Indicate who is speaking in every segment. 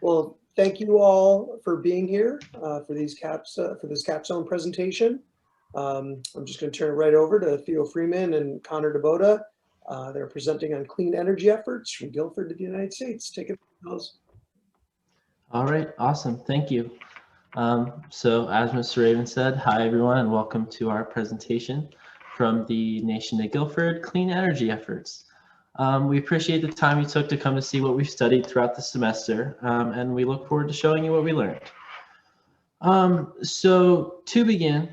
Speaker 1: Well, thank you all for being here for this capstone presentation. I'm just going to turn it right over to Theo Freeman and DeBoda. They're presenting on clean energy efforts from Guilford to the United States. Take it, fellas.
Speaker 2: All right, awesome, thank you. So as Mr. Raven said, hi everyone and welcome to our presentation from the nation of Guilford, Clean Energy Efforts. We appreciate the time you took to come to see what we've studied throughout the semester, and we look forward to showing you what we learned. So to begin,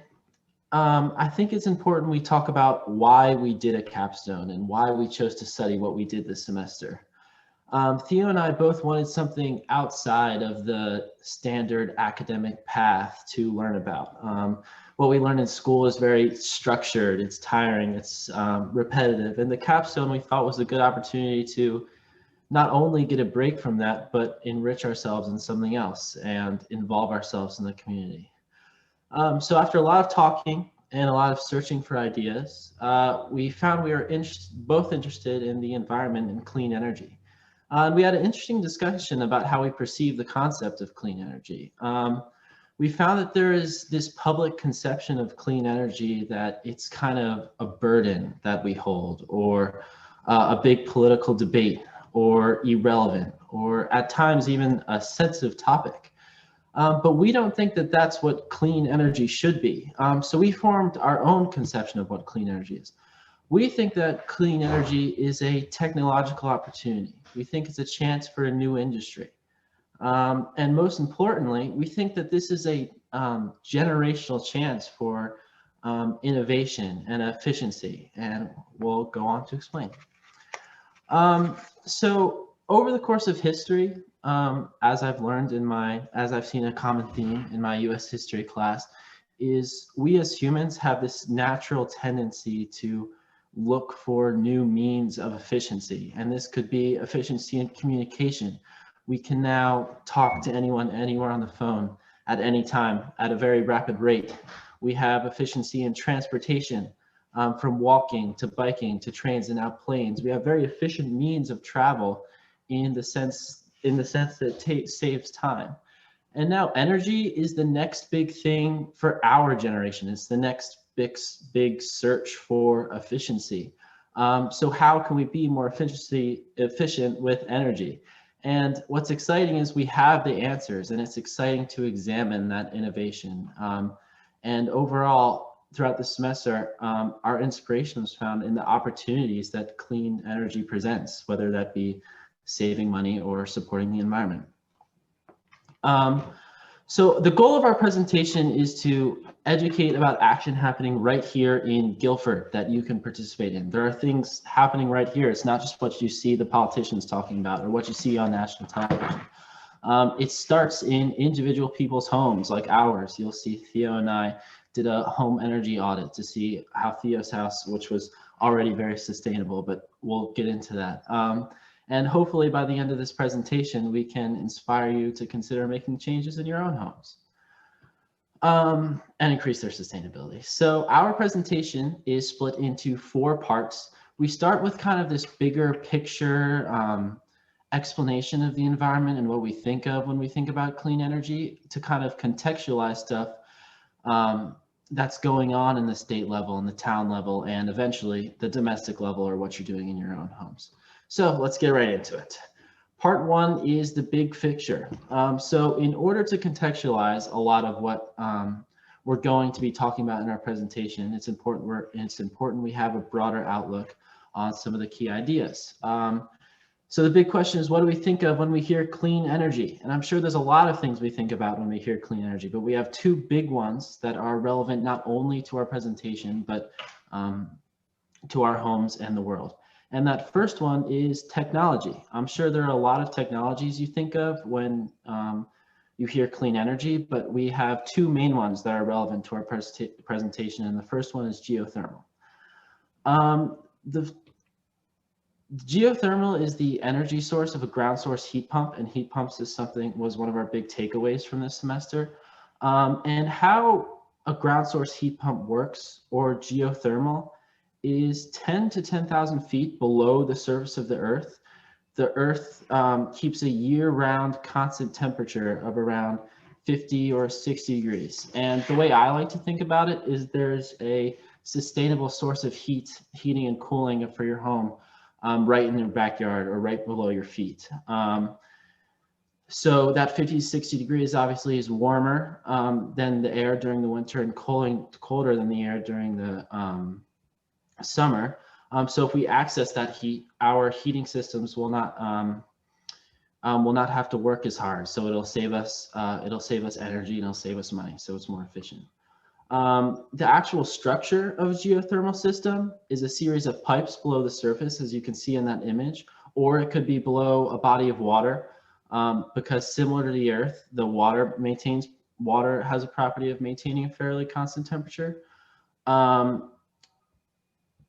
Speaker 2: I think it's important we talk about why we did a capstone and why we chose to study what we did this semester. Theo and I both wanted something outside of the standard academic path to learn about. What we learn in school is very structured, it's tiring, it's repetitive, and the capstone we thought was a good opportunity to not only get a break from that, but enrich ourselves in something else and involve ourselves in the community. So after a lot of talking and a lot of searching for ideas, we found we were both interested in the environment and clean energy. And we had an interesting discussion about how we perceive the concept of clean energy. We found that there is this public conception of clean energy that it's kind of a burden that we hold, or a big political debate, or irrelevant, or at times even a sensitive topic. But we don't think that that's what clean energy should be. So we formed our own conception of what clean energy is. We think that clean energy is a technological opportunity. We think it's a chance for a new industry. And most importantly, we think that this is a generational chance for innovation and efficiency, and we'll go on to explain. So over the course of history, as I've learned as I've seen a common theme in my US history class, is we as humans have this natural tendency to look for new means of efficiency. And this could be efficiency in communication. We can now talk to anyone, anywhere on the phone at any time at a very rapid rate. We have efficiency in transportation, from walking to biking to trains and now planes. We have very efficient means of travel in the sense that it saves time. And now energy is the next big thing for our generation. It's the next big search for efficiency. So how can we be more efficient with energy? And what's exciting is we have the answers, and it's exciting to examine that innovation. And overall, throughout the semester, our inspiration was found in the opportunities that clean energy presents, whether that be saving money or supporting the environment. So the goal of our presentation is to educate about action happening right here in Guilford that you can participate in. There are things happening right here. It's not just what you see the politicians talking about or what you see on national television. It starts in individual people's homes like ours. You'll see Theo and I did a home energy audit to see how Theo's house, which was already very sustainable, but we'll get into that. And hopefully by the end of this presentation, we can inspire you to consider making changes in your own homes and increase their sustainability. So our presentation is split into 4 parts. We start with kind of this bigger picture explanation of the environment and what we think of when we think about clean energy, to kind of contextualize stuff that's going on in the state level and the town level, and eventually the domestic level, or what you're doing in your own homes. So let's get right into it. Part 1 is the big picture. So in order to contextualize a lot of what we're going to be talking about in our presentation, it's important we have a broader outlook on some of the key ideas. So the big question is, what do we think of when we hear clean energy? And I'm sure there's a lot of things we think about when we hear clean energy, but we have 2 big ones that are relevant not only to our presentation, but to our homes and the world. And that first one is technology. I'm sure there are a lot of technologies you think of when you hear clean energy, but we have 2 main ones that are relevant to our presentation. And the first one is geothermal. The geothermal is the energy source of a ground source heat pump, and heat pumps was one of our big takeaways from this semester. And how a ground source heat pump works, or geothermal, is 10 to 10,000 feet below the surface of the earth. the Earth keeps a year-round constant temperature of around 50 or 60 degrees. And the way I like to think about it is there's a sustainable source of heating and cooling for your home right in your backyard or right below your feet. So that 50 to 60 degrees obviously is warmer than the air during the winter and colder than the air during the summer. So if we access that heat, our heating systems will not have to work as hard. So it'll save us energy and it'll save us money. So it's more efficient. The actual structure of a geothermal system is a series of pipes below the surface, as you can see in that image, or it could be below a body of water, because similar to the Earth, the water has a property of maintaining a fairly constant temperature.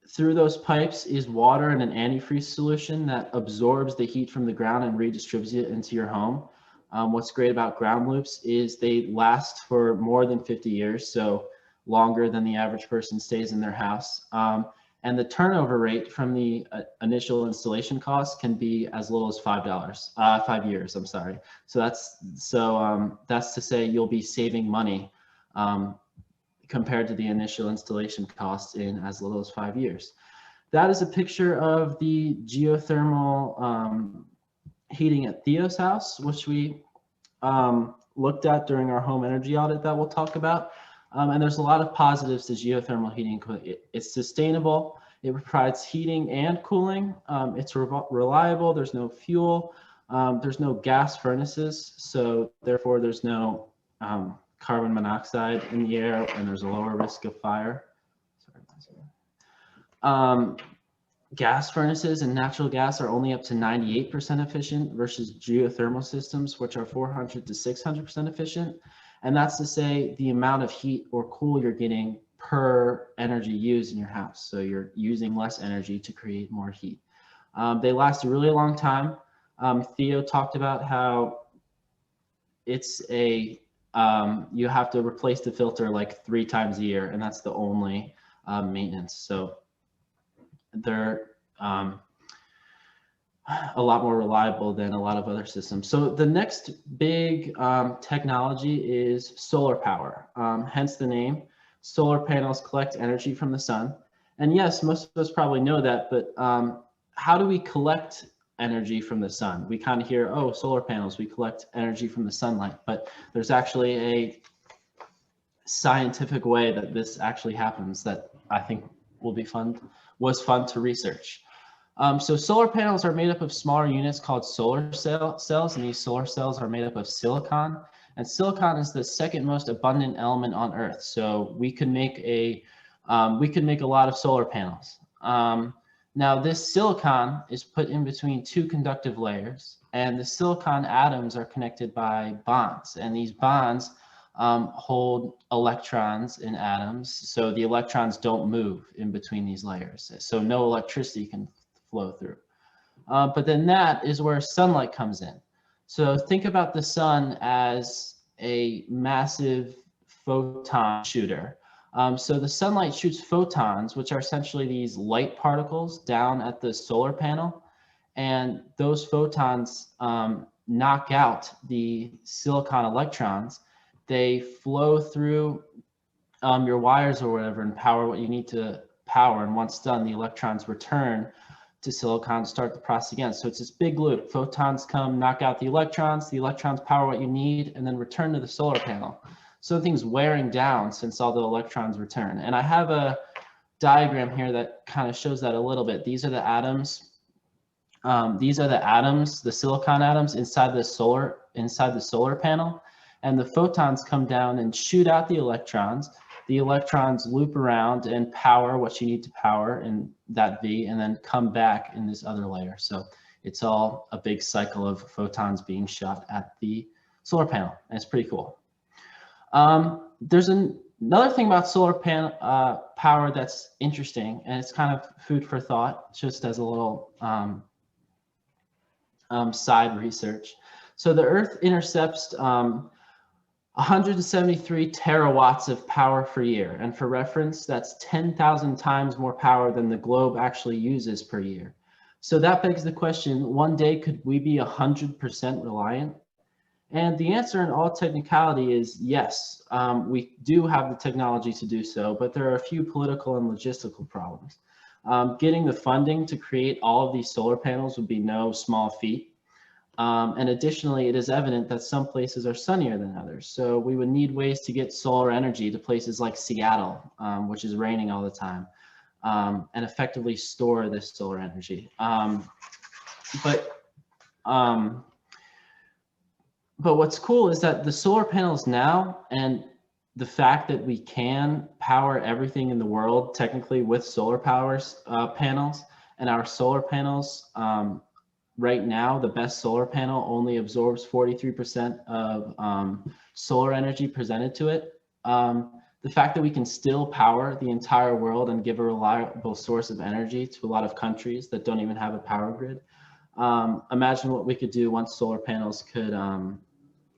Speaker 2: Through those pipes is water and an antifreeze solution that absorbs the heat from the ground and redistributes it into your home. What's great about ground loops is they last for more than 50 years, so longer than the average person stays in their house. And the turnover rate from the initial installation cost can be as little as $5 years, I'm sorry. So that's to say you'll be saving money compared to the initial installation costs in as little as 5 years. That is a picture of the geothermal heating at Theo's house, which we looked at during our home energy audit that we'll talk about. And there's a lot of positives to geothermal heating. It's sustainable, it provides heating and cooling, it's reliable, there's no fuel, there's no gas furnaces, so therefore there's no carbon monoxide in the air, and there's a lower risk of fire. Gas furnaces and natural gas are only up to 98% efficient versus geothermal systems, which are 400 to 600% efficient. And that's to say the amount of heat or cool you're getting per energy used in your house. So you're using less energy to create more heat. They last a really long time. Theo talked about how it's you have to replace the filter like 3 times a year, and that's the only maintenance. So they're a lot more reliable than a lot of other systems. So the next big technology is solar power, hence the name. Solar panels collect energy from the sun. And yes, most of us probably know that, but how do we collect energy from the sun? We kind of hear, oh, solar panels, we collect energy from the sunlight, but there's actually a scientific way that this actually happens that I think was fun to research. So solar panels are made up of smaller units called solar cells, and these solar cells are made up of silicon. And silicon is the second most abundant element on Earth. So we could make a lot of solar panels. Now this silicon is put in between 2 conductive layers, and the silicon atoms are connected by bonds, and these bonds hold electrons in atoms, so the electrons don't move in between these layers, so no electricity can flow through. But then that is where sunlight comes in. So think about the sun as a massive photon shooter. So the sunlight shoots photons, which are essentially these light particles down at the solar panel, and those photons knock out the silicon electrons. They flow through your wires or whatever and power what you need to power, and once done, the electrons return to silicon, start the process again. So it's this big loop. Photons come, knock out the electrons power what you need, and then return to the solar panel. So things wearing down since all the electrons return. And I have a diagram here that kind of shows that a little bit. These are the atoms. The silicon atoms inside the solar panel, and the photons come down and shoot out the electrons. The electrons loop around and power what you need to power in that V, and then come back in this other layer. So it's all a big cycle of photons being shot at the solar panel, and it's pretty cool. There's another thing about solar power that's interesting, and it's kind of food for thought, just as a little side research. So the Earth intercepts 173 terawatts of power per year. And for reference, that's 10,000 times more power than the globe actually uses per year. So that begs the question, one day could we be 100% reliant? And the answer in all technicality is yes. We do have the technology to do so, but there are a few political and logistical problems. Getting the funding to create all of these solar panels would be no small feat. And additionally, it is evident that some places are sunnier than others. So we would need ways to get solar energy to places like Seattle, which is raining all the time, and effectively store this solar energy. But what's cool is that the solar panels now, and the fact that we can power everything in the world technically with solar panels, and our solar panels, right now, the best solar panel only absorbs 43% of solar energy presented to it. The fact that we can still power the entire world and give a reliable source of energy to a lot of countries that don't even have a power grid. Imagine what we could do once solar panels could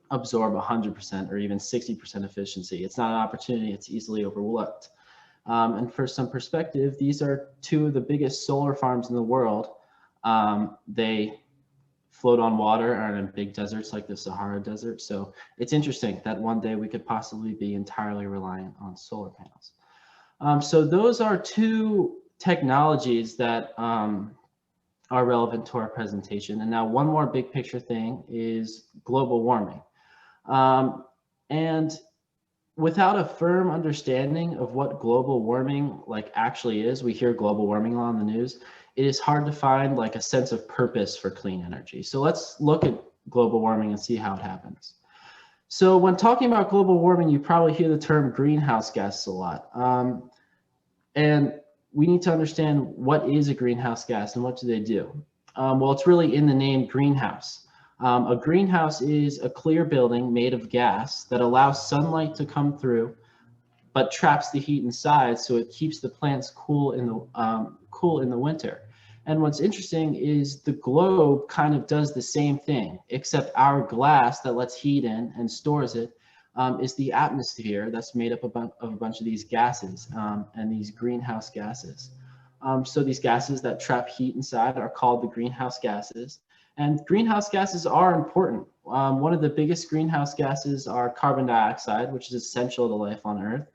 Speaker 2: absorb 100% or even 60% efficiency. It's not an opportunity, it's easily overlooked. And for some perspective, these are two of the biggest solar farms in the world. They float on water and are in big deserts like the Sahara Desert. So it's interesting that one day we could possibly be entirely reliant on solar panels. So those are two technologies that are relevant to our presentation. And now one more big picture thing is global warming. And without a firm understanding of what global warming actually is, we hear global warming a lot on the news, it is hard to find a sense of purpose for clean energy. So let's look at global warming and see how it happens. So when talking about global warming, you probably hear the term greenhouse gases a lot. And we need to understand what is a greenhouse gas and what do they do? Well, it's really in the name greenhouse. A greenhouse is a clear building made of gas that allows sunlight to come through, but traps the heat inside, so it keeps the plants cool in the winter. And what's interesting is the globe kind of does the same thing, except our glass that lets heat in and stores it is the atmosphere that's made up of a bunch of these gases and these greenhouse gases. So these gases that trap heat inside are called the greenhouse gases. And greenhouse gases are important. One of the biggest greenhouse gases are carbon dioxide, which is essential to life on Earth.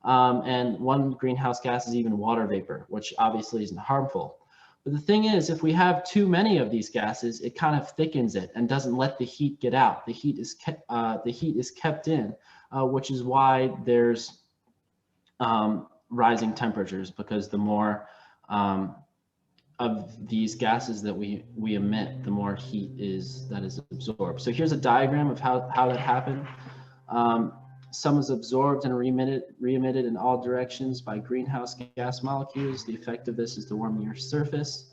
Speaker 2: And one greenhouse gas is even water vapor, which obviously isn't harmful. But the thing is, if we have too many of these gases, it kind of thickens it and doesn't let the heat get out. The heat is kept in, which is why there's rising temperatures, because the more of these gases that we emit, the more heat that is absorbed. So here's a diagram of how that happened. Some is absorbed and re-emitted in all directions by greenhouse gas molecules. The effect of this is to warm the Earth's surface.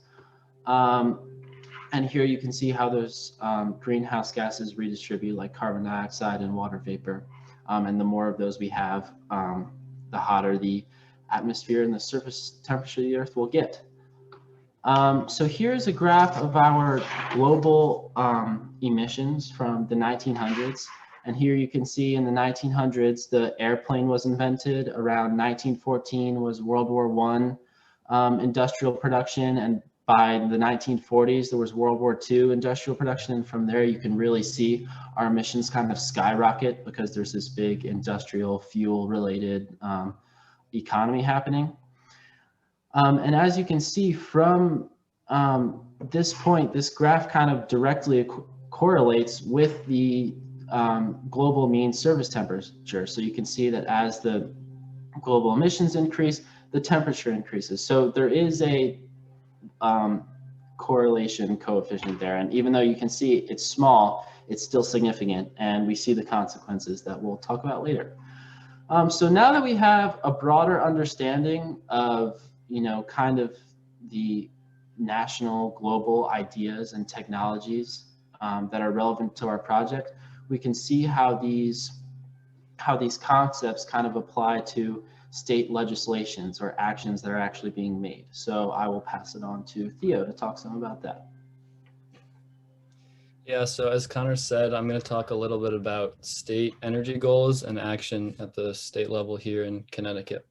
Speaker 2: And here you can see how those greenhouse gases redistribute, like carbon dioxide and water vapor. And the more of those we have, the hotter the atmosphere and the surface temperature of the Earth will get. So here's a graph of our global emissions from the 1900s. And here you can see in the 1900s, the airplane was invented. Around 1914 was World War I industrial production. And by the 1940s, there was World War II industrial production. And from there, you can really see our emissions kind of skyrocket because there's this big industrial fuel related economy happening. And as you can see from this point, this graph kind of directly correlates with the global mean surface temperature. So you can see that as the global emissions increase, the temperature increases. So there is a correlation coefficient there. And even though you can see it's small, it's still significant. And we see the consequences that we'll talk about later. So now that we have a broader understanding of, kind of the national global ideas and technologies that are relevant to our project, we can see how these concepts kind of apply to state legislations or actions that are actually being made. So I will pass it on to Theo to talk some about that.
Speaker 3: Yeah, so as Connor said, I'm going to talk a little bit about state energy goals and action at the state level here in Connecticut.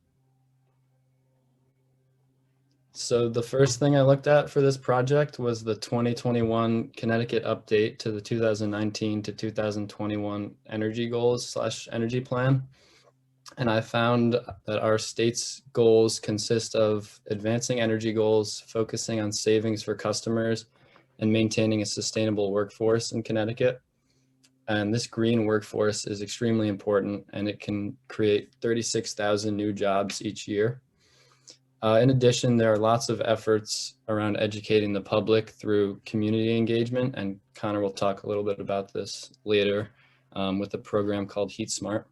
Speaker 3: So the first thing I looked at for this project was the 2021 Connecticut update to the 2019 to 2021 energy goals / energy plan. And I found that our state's goals consist of advancing energy goals, focusing on savings for customers, and maintaining a sustainable workforce in Connecticut. And this green workforce is extremely important, and it can create 36,000 new jobs each year. In addition, there are lots of efforts around educating the public through community engagement, and Connor will talk a little bit about this later with a program called HeatSmart.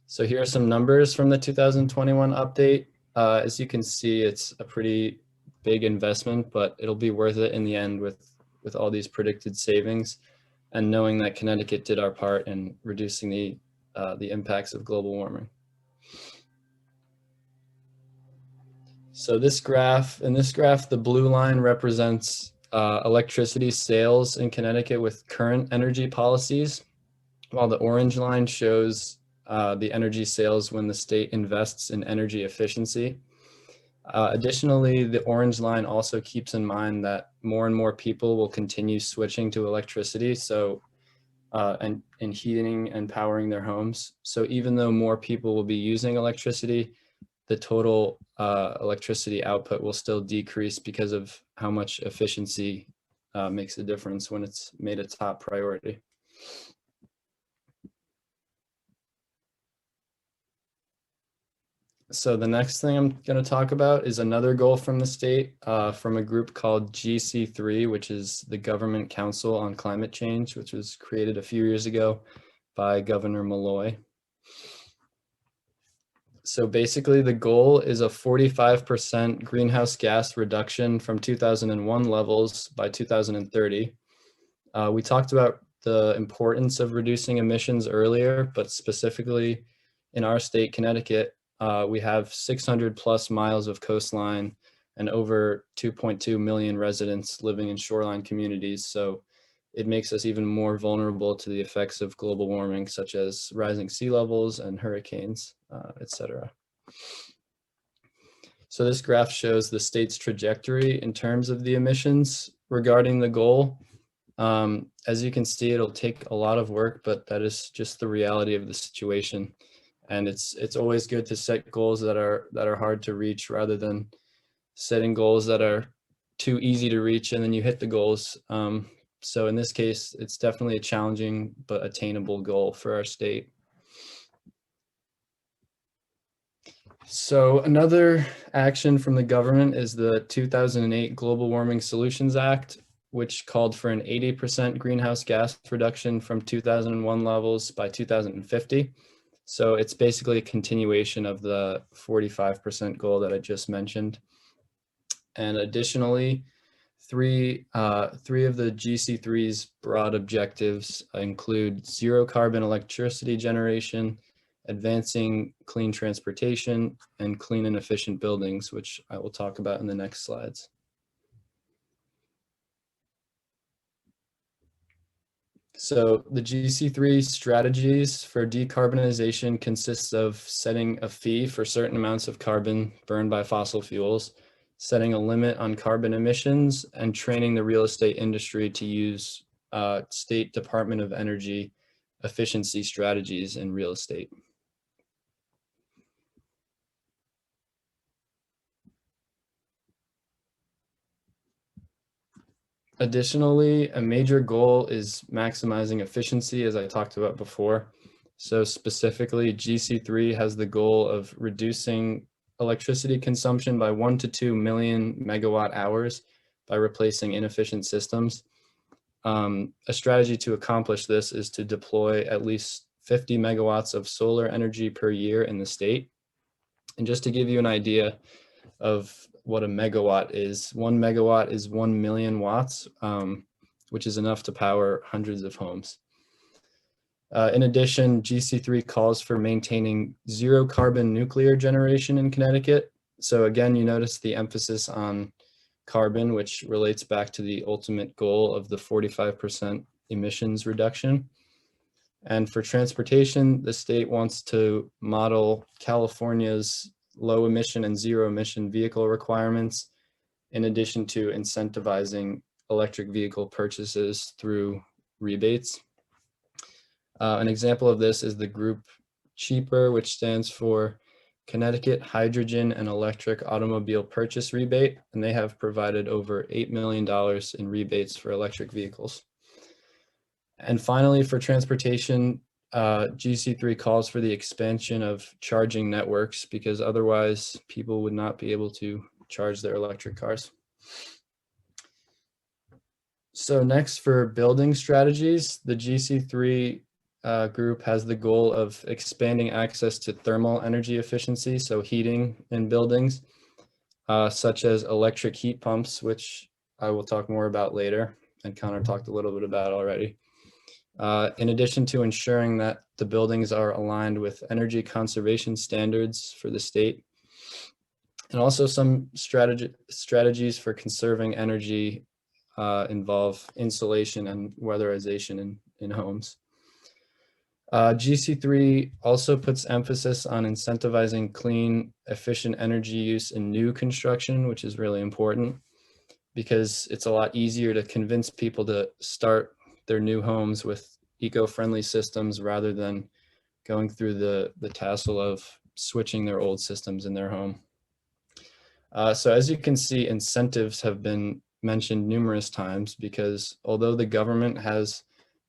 Speaker 3: So here are some numbers from the 2021 update. As you can see, it's a pretty big investment, but it'll be worth it in the end with all these predicted savings, and knowing that Connecticut did our part in reducing the impacts of global warming. So in this graph, the blue line represents electricity sales in Connecticut with current energy policies, while the orange line shows the energy sales when the state invests in energy efficiency. Additionally, the orange line also keeps in mind that more and more people will continue switching to electricity, so and heating and powering their homes. So even though more people will be using electricity, the total electricity output will still decrease because of how much efficiency makes a difference when it's made a top priority. So the next thing I'm going to talk about is another goal from the state from a group called GC3, which is the Government Council on Climate Change, which was created a few years ago by Governor Malloy. So basically the goal is a 45% greenhouse gas reduction from 2001 levels by 2030. We talked about the importance of reducing emissions earlier, but specifically in our state, Connecticut, we have 600 plus miles of coastline and over 2.2 million residents living in shoreline communities. So it makes us even more vulnerable to the effects of global warming, such as rising sea levels and hurricanes, etc. So this graph shows the state's trajectory in terms of the emissions regarding the goal. As you can see, it'll take a lot of work, but that is just the reality of the situation. And it's always good to set goals that are hard to reach rather than setting goals that are too easy to reach and then you hit the goals. So in this case, it's definitely a challenging but attainable goal for our state. So another action from the government is the 2008 Global Warming Solutions Act, which called for an 80% greenhouse gas reduction from 2001 levels by 2050. So it's basically a continuation of the 45% goal that I just mentioned. And additionally, three of the GC3's broad objectives include zero carbon electricity generation, advancing clean transportation, and clean and efficient buildings, which I will talk about in the next slides. So the GC3 strategies for decarbonization consists of setting a fee for certain amounts of carbon burned by fossil fuels, setting a limit on carbon emissions, and training the real estate industry to use State Department of Energy efficiency strategies in real estate. Additionally, a major goal is maximizing efficiency, as I talked about before. So specifically, GC3 has the goal of reducing electricity consumption by 1 to 2 million megawatt hours by replacing inefficient systems. A strategy to accomplish this is to deploy at least 50 megawatts of solar energy per year in the state. And just to give you an idea of what a megawatt is, 1 megawatt is 1 million watts, which is enough to power hundreds of homes. In addition, GC3 calls for maintaining zero carbon nuclear generation in Connecticut. So again, you notice the emphasis on carbon, which relates back to the ultimate goal of the 45% emissions reduction. And for transportation, the state wants to model California's low emission and zero emission vehicle requirements, in addition to incentivizing electric vehicle purchases through rebates. An example of this is the group CHEAPER, which stands for Connecticut Hydrogen and Electric Automobile Purchase Rebate, and they have provided over $8 million in rebates for electric vehicles. And finally, for transportation, GC3 calls for the expansion of charging networks because otherwise people would not be able to charge their electric cars. So next, for building strategies, the GC3 group has the goal of expanding access to thermal energy efficiency, so heating in buildings, such as electric heat pumps, which I will talk more about later, and Connor talked a little bit about already. In addition to ensuring that the buildings are aligned with energy conservation standards for the state, and also some strategies for conserving energy involve insulation and weatherization in homes. GC3 also puts emphasis on incentivizing clean, efficient energy use in new construction, which is really important because it's a lot easier to convince people to start their new homes with eco-friendly systems rather than going through the tassel of switching their old systems in their home. So as you can see, incentives have been mentioned numerous times because although the government has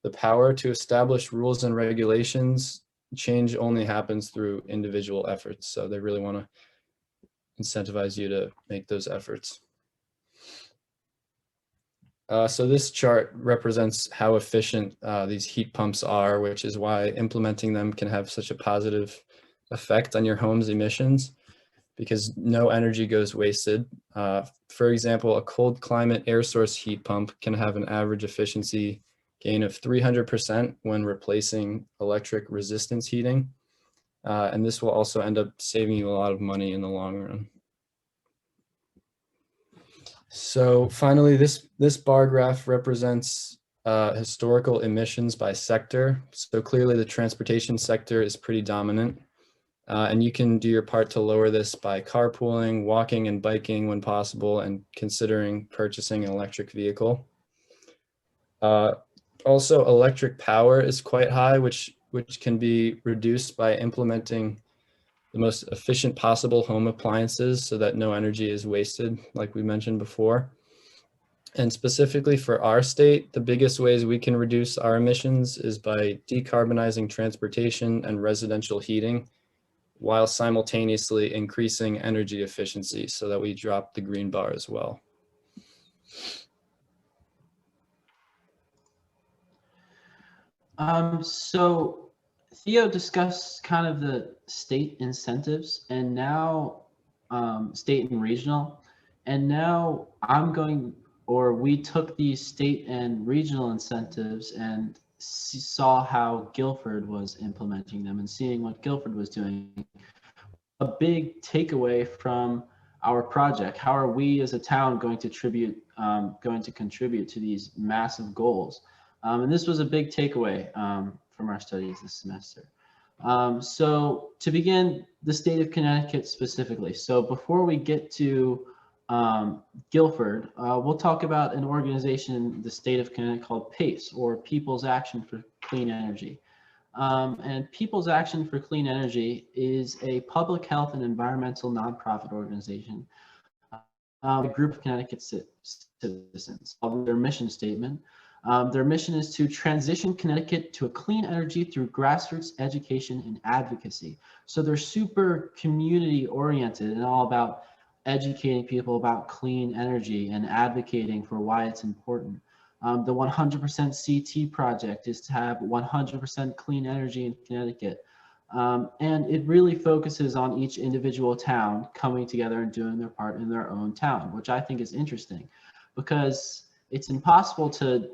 Speaker 3: the power to establish rules and regulations, change only happens through individual efforts. So they really want to incentivize you to make those efforts. So this chart represents how efficient these heat pumps are, which is why implementing them can have such a positive effect on your home's emissions because no energy goes wasted. For example, a cold climate air source heat pump can have an average efficiency gain of 300% when replacing electric resistance heating. And this will also end up saving you a lot of money in the long run. So finally, this bar graph represents historical emissions by sector. So clearly the transportation sector is pretty dominant. And you can do your part to lower this by carpooling, walking and biking when possible, and considering purchasing an electric vehicle. Also, electric power is quite high, which can be reduced by implementing the most efficient possible home appliances so that no energy is wasted, like we mentioned before. And specifically for our state, the biggest ways we can reduce our emissions is by decarbonizing transportation and residential heating, while simultaneously increasing energy efficiency so that we drop the green bar as well.
Speaker 2: So Theo discussed kind of the state incentives and now state and regional. And now we took these state and regional incentives and saw how Guilford was implementing them and seeing what Guilford was doing. A big takeaway from our project, how are we as a town going to contribute to these massive goals? And this was a big takeaway from our studies this semester. So to begin, the state of Connecticut specifically. So before we get to Guilford, we'll talk about an organization in the state of Connecticut called PACE, or People's Action for Clean Energy. And People's Action for Clean Energy is a public health and environmental nonprofit organization, a group of Connecticut citizens. Their mission statement. Their mission is to transition Connecticut to a clean energy through grassroots education and advocacy. So they're super community oriented and all about educating people about clean energy and advocating for why it's important. The 100% CT project is to have 100% clean energy in Connecticut. And it really focuses on each individual town coming together and doing their part in their own town, which I think is interesting because it's impossible to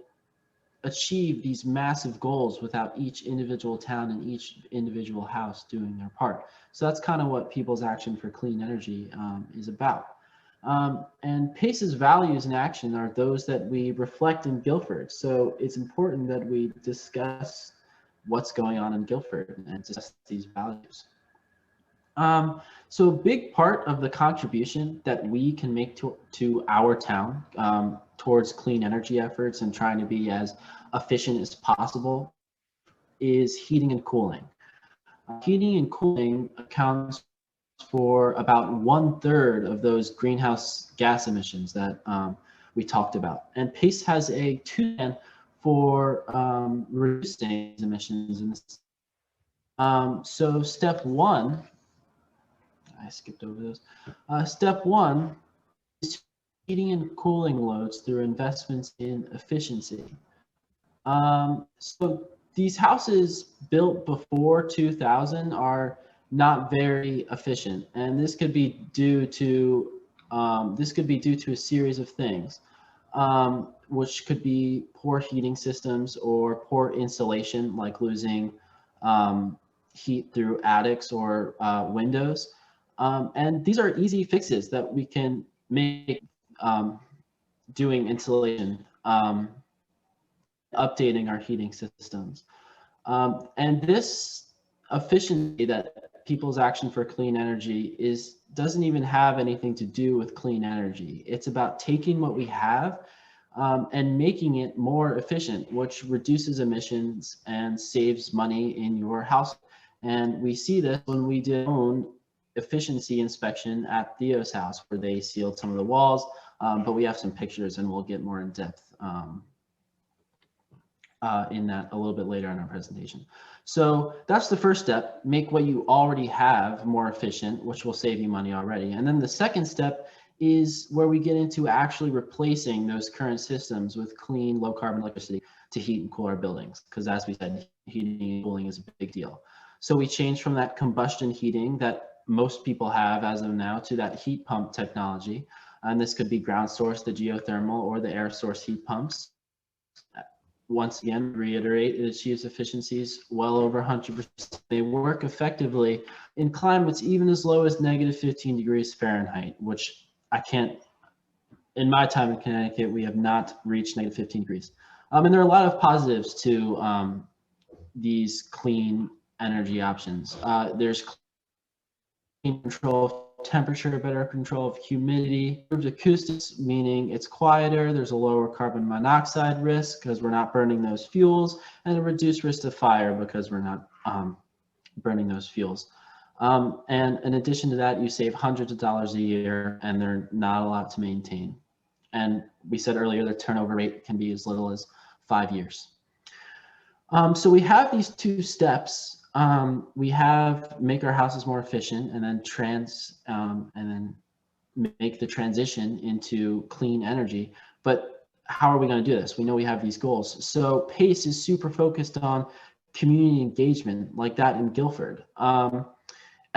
Speaker 2: achieve these massive goals without each individual town and each individual house doing their part. So that's kind of what People's Action for Clean Energy is about. And PACE's values in action are those that we reflect in Guilford. So it's important that we discuss what's going on in Guilford and discuss these values. So a big part of the contribution that we can make to our town towards clean energy efforts and trying to be as efficient as possible is heating and cooling. Heating and cooling accounts for about 1/3 of those greenhouse gas emissions that we talked about. And PACE has a plan for reducing these emissions. So step one, I skipped over those. Step one is heating and cooling loads through investments in efficiency. So these houses built before 2000 are not very efficient, and this could be due to a series of things, which could be poor heating systems or poor insulation, like losing heat through attics or windows. And these are easy fixes that we can make doing insulation, updating our heating systems. And this efficiency that People's Action for Clean Energy doesn't even have anything to do with clean energy. It's about taking what we have and making it more efficient, which reduces emissions and saves money in your house. And we see this when we did our own efficiency inspection at Theo's house, where they sealed some of the walls, but we have some pictures and we'll get more in depth in that a little bit later in our presentation. So that's the first step, make what you already have more efficient, which will save you money already. And then the second step is where we get into actually replacing those current systems with clean, low carbon electricity to heat and cool our buildings. Because as we said, heating and cooling is a big deal. So we changed from that combustion heating that most people have as of now to that heat pump technology. And this could be ground source, the geothermal, or the air source heat pumps. Once again, reiterate, it achieves efficiencies well over 100%. They work effectively in climates even as low as -15 degrees Fahrenheit, which I can't, in my time in Connecticut, we have not reached -15 degrees. And there are a lot of positives to these clean energy options. There's clean control of temperature, better control of humidity, improved acoustics, meaning it's quieter, there's a lower carbon monoxide risk because we're not burning those fuels, and a reduced risk of fire because we're not burning those fuels. And in addition to that, you save hundreds of dollars a year, and they're not a lot to maintain. And we said earlier, the turnover rate can be as little as 5 years. So we have these two steps. We have make our houses more efficient, and then make the transition into clean energy. But how are we going to do this? We know we have these goals. So PACE is super focused on community engagement, like that in Guilford.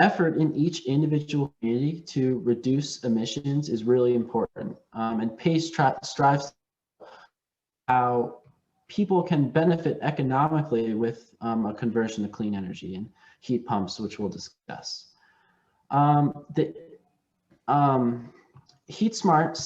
Speaker 2: Effort in each individual community to reduce emissions is really important. And PACE strives how people can benefit economically with a conversion to clean energy and heat pumps, which we'll discuss. HeatSmart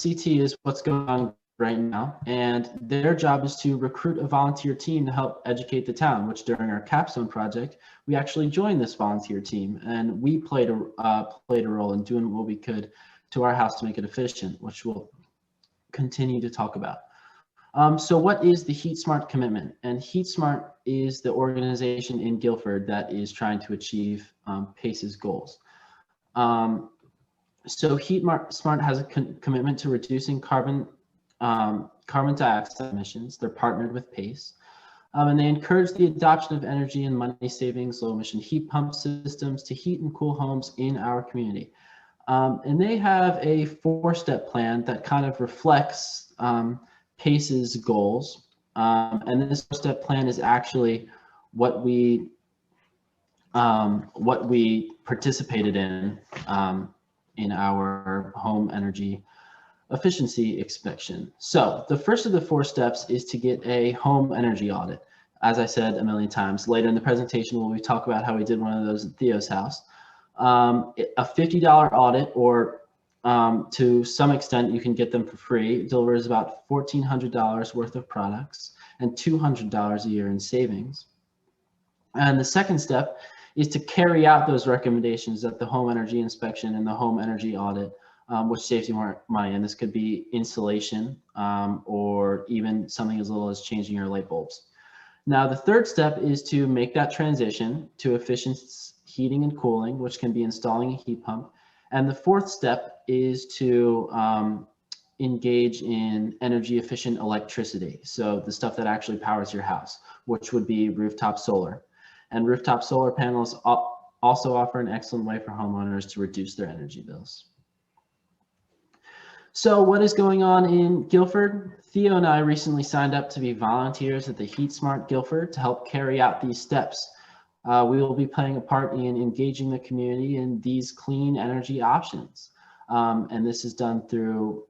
Speaker 2: CT is what's going on right now, and their job is to recruit a volunteer team to help educate the town, which during our capstone project, we actually joined this volunteer team, and we played a role in doing what we could to our house to make it efficient, which we'll continue to talk about. So what is the HeatSmart commitment? And HeatSmart is the organization in Guilford that is trying to achieve PACE's goals. So HeatSmart has a commitment to reducing carbon dioxide emissions. They're partnered with PACE. And they encourage the adoption of energy and money savings, low emission heat pump systems to heat and cool homes in our community. And they have a 4-step plan that kind of reflects PACE's goals, and this 4-step plan is actually what we participated in our home energy efficiency inspection. So the first of the 4 steps is to get a home energy audit. As I said a million times, later in the presentation, we'll talk about how we did one of those at Theo's house. A $50 audit, or to some extent, you can get them for free. It delivers about $1,400 worth of products and $200 a year in savings. And the second step is to carry out those recommendations at the home energy inspection and the home energy audit, which saves you more money. And this could be installation or even something as little as changing your light bulbs. Now, the third step is to make that transition to efficient heating and cooling, which can be installing a heat pump. And the fourth step is to engage in energy efficient electricity. So the stuff that actually powers your house, which would be rooftop solar. And rooftop solar panels also offer an excellent way for homeowners to reduce their energy bills. So what is going on in Guilford? Theo and I recently signed up to be volunteers at the HeatSmart Guilford to help carry out these steps. We will be playing a part in engaging the community in these clean energy options. And this is done through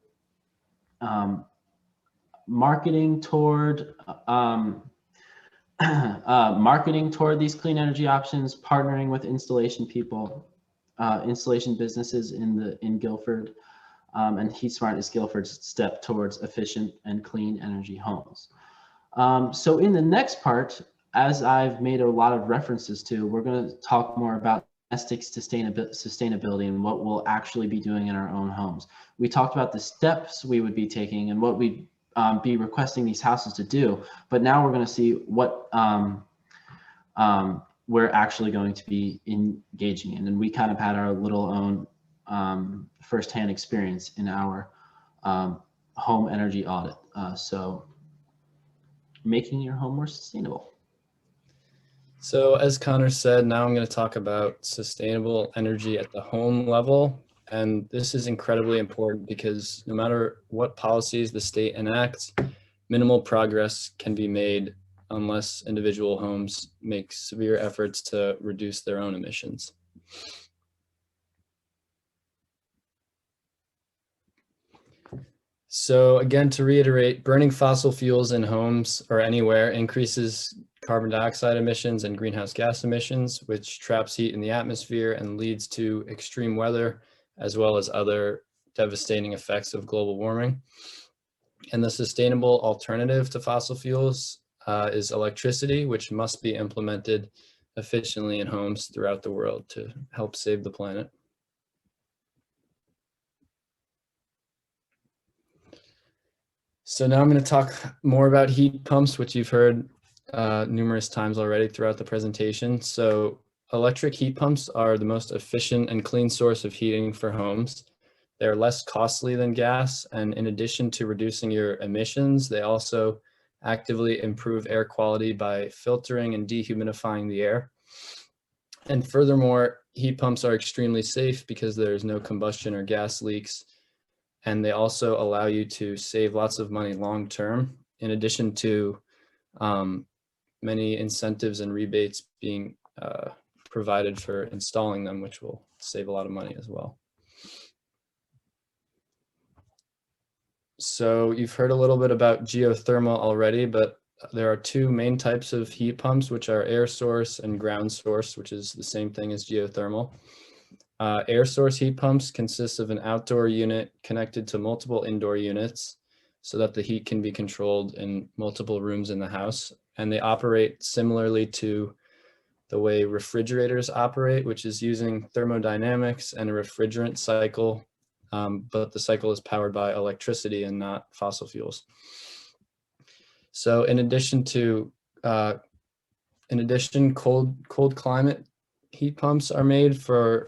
Speaker 2: marketing toward these clean energy options, partnering with installation people, installation businesses in Guilford, and HeatSmart is Guilford's step towards efficient and clean energy homes. So in the next part, as I've made a lot of references to, we're going to talk more about domestic sustainability and what we'll actually be doing in our own homes. We talked about the steps we would be taking and what we'd be requesting these houses to do, but now we're going to see what we're actually going to be engaging in. And we kind of had our little own firsthand experience in our home energy audit. So making your home more sustainable.
Speaker 3: So as Connor said, now I'm going to talk about sustainable energy at the home level. And this is incredibly important because no matter what policies the state enacts, minimal progress can be made unless individual homes make severe efforts to reduce their own emissions. So again, to reiterate, burning fossil fuels in homes or anywhere increases carbon dioxide emissions and greenhouse gas emissions, which traps heat in the atmosphere and leads to extreme weather, as well as other devastating effects of global warming. And the sustainable alternative to fossil fuels is electricity, which must be implemented efficiently in homes throughout the world to help save the planet. So now I'm going to talk more about heat pumps, which you've heard numerous times already throughout the presentation. So electric heat pumps are the most efficient and clean source of heating for homes. They're less costly than gas, and in addition to reducing your emissions, they also actively improve air quality by filtering and dehumidifying the air. And furthermore, heat pumps are extremely safe because there's no combustion or gas leaks. And they also allow you to save lots of money long term, in addition to many incentives and rebates being provided for installing them, which will save a lot of money as well. So you've heard a little bit about geothermal already, but there are two main types of heat pumps, which are air source and ground source, which is the same thing as geothermal. Air source heat pumps consist of an outdoor unit connected to multiple indoor units so that the heat can be controlled in multiple rooms in the house. And they operate similarly to the way refrigerators operate, which is using thermodynamics and a refrigerant cycle, but the cycle is powered by electricity and not fossil fuels. So in addition, cold climate heat pumps are made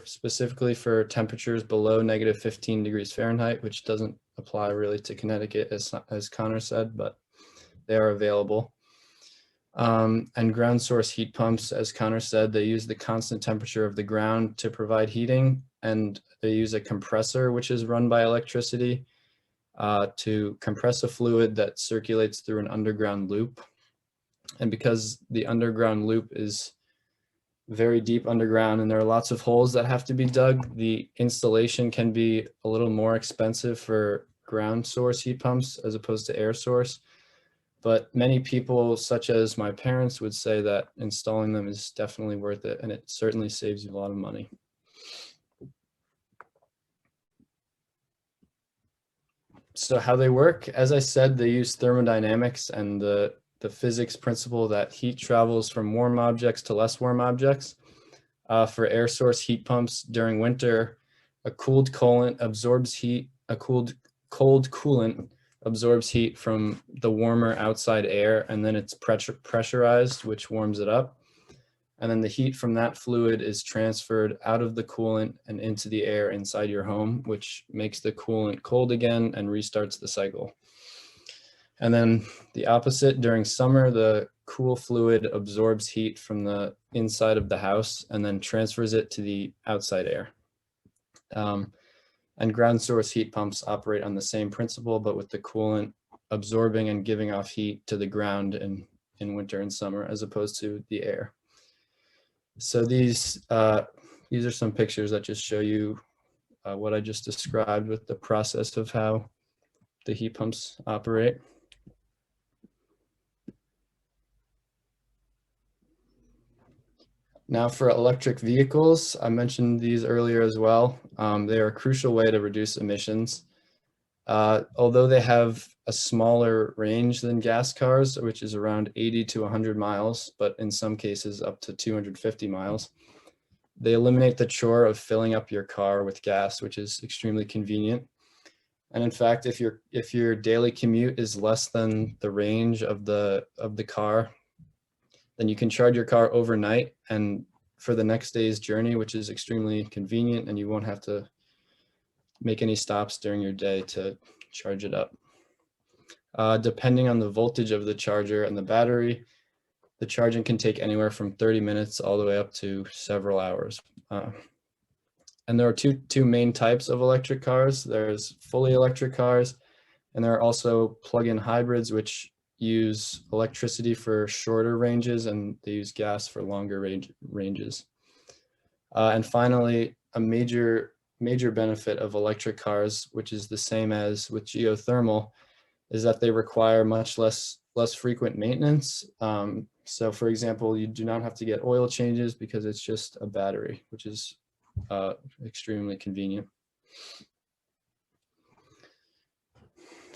Speaker 3: specifically for temperatures below -15 degrees Fahrenheit, which doesn't apply really to Connecticut, as Connor said, but they are available. And ground source heat pumps, as Connor said, they use the constant temperature of the ground to provide heating, and they use a compressor, which is run by electricity, to compress a fluid that circulates through an underground loop. And because the underground loop is very deep underground and there are lots of holes that have to be dug, the installation can be a little more expensive for ground source heat pumps as opposed to air source. But many people, such as my parents, would say that installing them is definitely worth it, and it certainly saves you a lot of money. So how they work, as I said, they use thermodynamics and the physics principle that heat travels from warm objects to less warm objects. For air source heat pumps during winter, a cooled coolant absorbs heat, cold coolant absorbs heat from the warmer outside air, and then it's pressurized, which warms it up. And then the heat from that fluid is transferred out of the coolant and into the air inside your home, which makes the coolant cold again and restarts the cycle. And then the opposite, during summer, the cool fluid absorbs heat from the inside of the house and then transfers it to the outside air. And ground source heat pumps operate on the same principle, but with the coolant absorbing and giving off heat to the ground in winter and summer, as opposed to the air. So these are some pictures that just show you what I just described with the process of how the heat pumps operate. Now for electric vehicles, I mentioned these earlier as well. They are a crucial way to reduce emissions. Although they have a smaller range than gas cars, which is around 80 to 100 miles, but in some cases up to 250 miles, they eliminate the chore of filling up your car with gas, which is extremely convenient. And in fact, if your daily commute is less than the range of the car, then you can charge your car overnight and for the next day's journey, which is extremely convenient, and you won't have to make any stops during your day to charge it up. Depending on the voltage of the charger and the battery, the charging can take anywhere from 30 minutes all the way up to several hours. And there are two main types of electric cars. There's fully electric cars, and there are also plug-in hybrids, which use electricity for shorter ranges and they use gas for longer ranges. And finally, a major benefit of electric cars, which is the same as with geothermal, is that they require much less frequent maintenance. So for example, you do not have to get oil changes because it's just a battery, which is extremely convenient.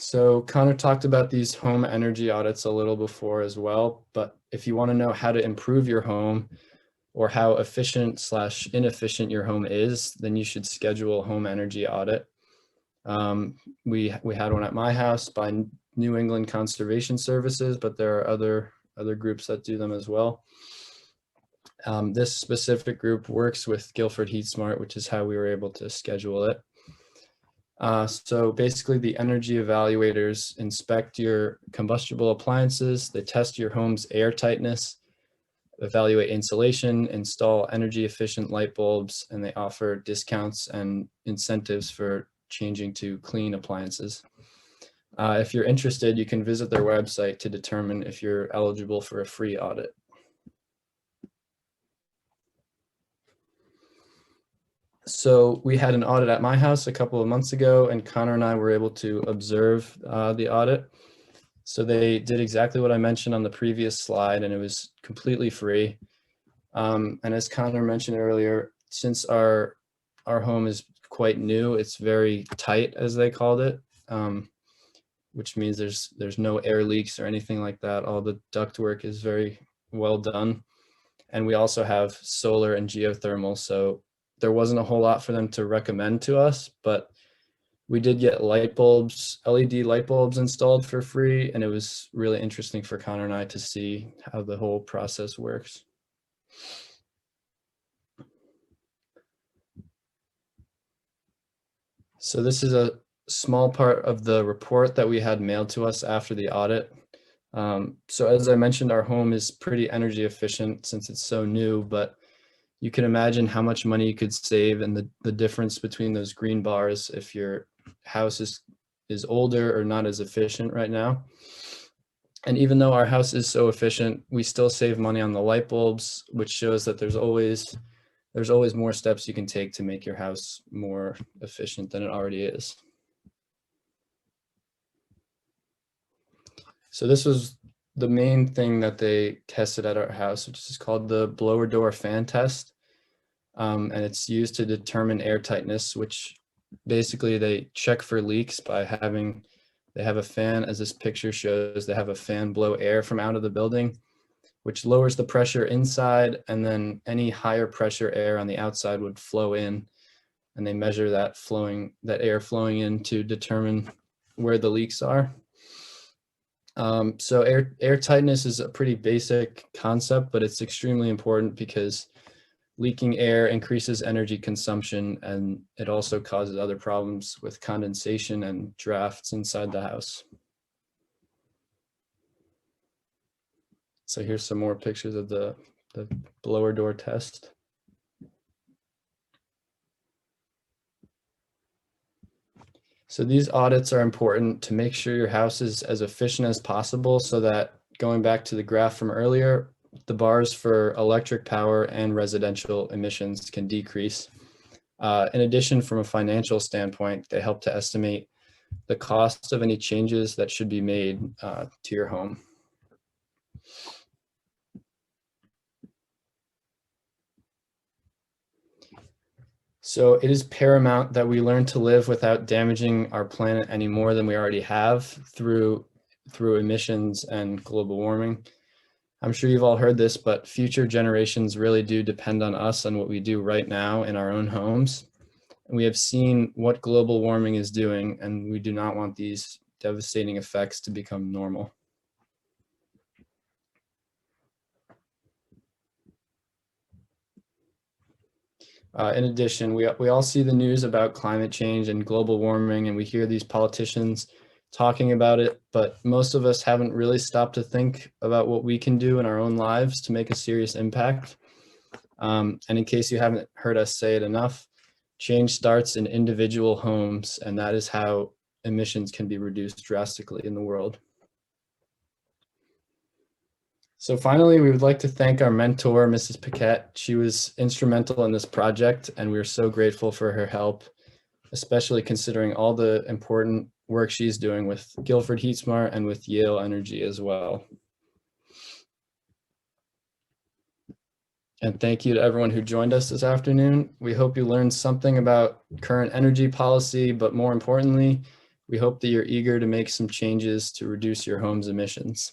Speaker 3: So Connor talked about these home energy audits a little before as well, but if you want to know how to improve your home or how efficient/inefficient your home is, then you should schedule a home energy audit. We had one at my house by New England Conservation Services, but there are other groups that do them as well. This specific group works with Guilford HeatSmart, which is how we were able to schedule it. So basically the energy evaluators inspect your combustible appliances, they test your home's air tightness, evaluate insulation, install energy efficient light bulbs, and they offer discounts and incentives for changing to clean appliances. If you're interested, you can visit their website to determine if you're eligible for a free audit. So we had an audit at my house a couple of months ago, and Connor and I were able to observe the audit. So they did exactly what I mentioned on the previous slide, and it was completely free. And as Connor mentioned earlier, since our home is quite new, it's very tight, as they called it, which means there's no air leaks or anything like that. All the ductwork is very well done. And we also have solar and geothermal, so there wasn't a whole lot for them to recommend to us, but we did get light bulbs, LED light bulbs installed for free, and it was really interesting for Connor and I to see how the whole process works. So this is a small part of the report that we had mailed to us after the audit. So as I mentioned, our home is pretty energy efficient since it's so new, but you can imagine how much money you could save and the difference between those green bars if your house is older or not as efficient right now. And even though our house is so efficient, we still save money on the light bulbs, which shows that there's always more steps you can take to make your house more efficient than it already is. So this was the main thing that they tested at our house, which is called the blower door fan test. And it's used to determine air tightness, which basically they check for leaks by they have a fan, as this picture shows, they have a fan blow air from out of the building. which lowers the pressure inside, and then any higher pressure air on the outside would flow in, and they measure that air flowing in to determine where the leaks are. So air tightness is a pretty basic concept, but it's extremely important because leaking air increases energy consumption, and it also causes other problems with condensation and drafts inside the house. So here's some more pictures of the blower door test. So these audits are important to make sure your house is as efficient as possible, so that, going back to the graph from earlier, the bars for electric power and residential emissions can decrease. In addition, from a financial standpoint, they help to estimate the cost of any changes that should be made to your home. So it is paramount that we learn to live without damaging our planet any more than we already have through emissions and global warming. I'm sure you've all heard this, but future generations really do depend on us and what we do right now in our own homes. And we have seen what global warming is doing, and we do not want these devastating effects to become normal. In addition, we all see the news about climate change and global warming, and we hear these politicians talking about it, but most of us haven't really stopped to think about what we can do in our own lives to make a serious impact. And in case you haven't heard us say it enough, change starts in individual homes, and that is how emissions can be reduced drastically in the world. So finally, we would like to thank our mentor, Mrs. Paquette. She was instrumental in this project, and we are so grateful for her help, especially considering all the important work she's doing with Guilford HeatSmart and with Yale Energy as well. And thank you to everyone who joined us this afternoon. We hope you learned something about current energy policy, but more importantly, we hope that you're eager to make some changes to reduce your home's emissions.